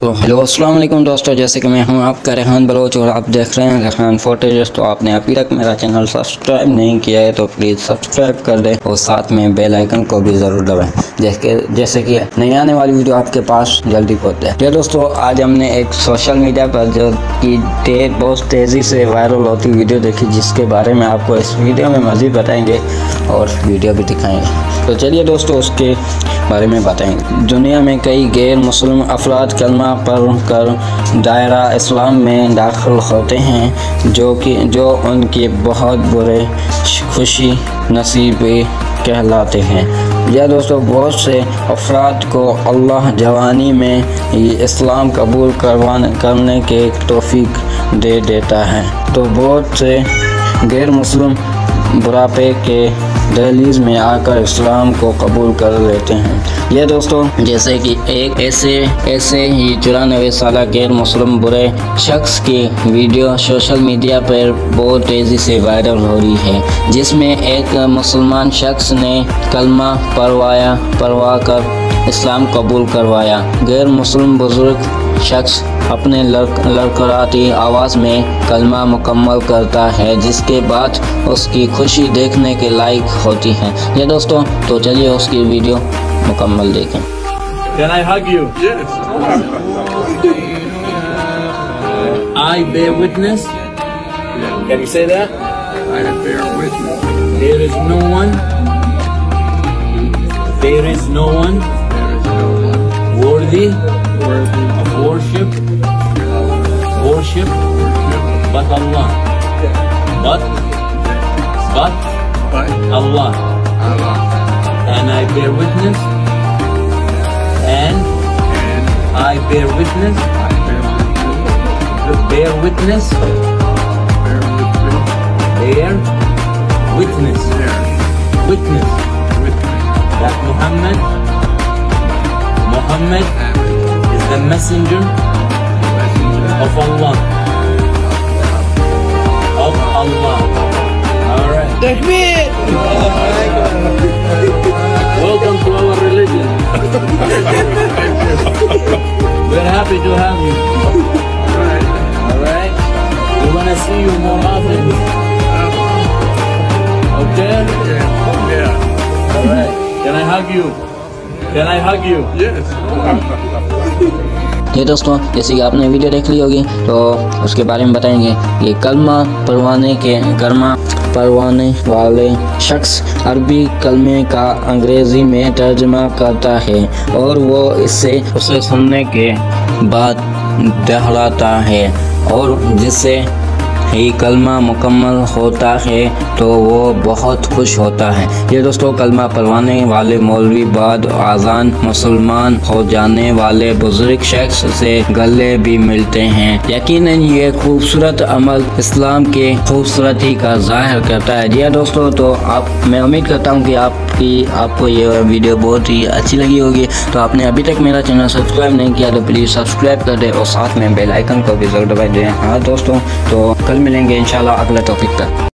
तो हेलो अस्सलाम वालेकुम दोस्तों, जैसे कि मैं हूं आपका रेहान बलोच और आप देख रहे हैं रेहान फुटेज। तो आपने अभी तक मेरा चैनल सब्सक्राइब नहीं किया है तो प्लीज़ सब्सक्राइब कर दें और साथ में बेल आइकन को भी ज़रूर दबाएं, जैसे कि नई आने वाली वीडियो आपके पास जल्दी पहुंचे। तो दोस्तों, आज हमने एक सोशल मीडिया पर जो कि बहुत तेज़ी से वायरल होती वीडियो देखी, जिसके बारे में आपको इस वीडियो में मज़ीद बताएँगे और वीडियो भी दिखाएँगे। तो चलिए दोस्तों, उसके बारे में बताएंगे। दुनिया में कई गैर मुस्लिम अफराद कलमा पढ़ कर दायरा इस्लाम में दाखिल होते हैं, जो उनके बहुत बुरे खुशी नसीबे कहलाते हैं। यह दोस्तों, बहुत से अफराद को अल्लाह जवानी में ही इस्लाम कबूल करने के तौफीक दे देता है, तो बहुत से गैर मुस्लिम बुढ़ापे के दहलीज में आकर इस्लाम को कबूल कर लेते हैं। यह दोस्तों, जैसे कि एक ऐसे ही 94 साल गैर मुस्लिम बुरे शख्स की वीडियो सोशल मीडिया पर बहुत तेज़ी से वायरल हो रही है, जिसमें एक मुसलमान शख्स ने कलमा पढ़वा कर इस्लाम कबूल करवाया। गैर मुस्लिम बुजुर्ग शख्स अपने लड़खड़ाती आवाज़ में कलमा मुकम्मल करता है, जिसके बाद उसकी खुशी देखने के लायक होती है। ये दोस्तों, तो चलिए उसकी वीडियो मुकम्मल देखें। Can I hug you? Yes. I bear witness. Can you say that? I bear witness. There is no one There is no one worthy worthy of worship but Allah. But but Allah. Allah. And I bear witness. And I bear witness. I bear witness. Bear witness. Bear witness. Bear witness. Bear Witness. witness. That Muhammad is the messenger Messenger of Allah. Of Allah. All right. Welcome to our religion. We're happy to have you. All right. We want to see you more often. Okay. Yeah. All right. Can I hug you? Can I hug you? Yes. ये दोस्तों, जैसे कि आपने video देख ली होगी तो उसके बारे में बताएंगे। ये कलमा पढ़वाने वाले शख्स अरबी कलमे का अंग्रेज़ी में तर्जुमा करता है और वो उसे सुनने के बाद दोहराता है, और जिससे ही कलमा मुकम्मल होता है तो वो बहुत खुश होता है। ये दोस्तों, कलमा पढ़वाने वाले मौलवी बाद आज़ान मुसलमान हो जाने वाले बुजुर्ग शख्स से गले भी मिलते हैं। यकीनन ये खूबसूरत अमल इस्लाम के खूबसूरती का ज़ाहिर करता है। जी दोस्तों, तो मैं उम्मीद करता हूँ कि आपको ये वीडियो बहुत ही अच्छी लगी होगी। तो आपने अभी तक मेरा चैनल सब्सक्राइब नहीं किया तो प्लीज़ सब्सक्राइब कर दें और साथ में बेल आइकन को भी ज़रूर दबा दें। हाँ दोस्तों, तो कल मिलेंगे इंशाल्लाह अगले टॉपिक पर।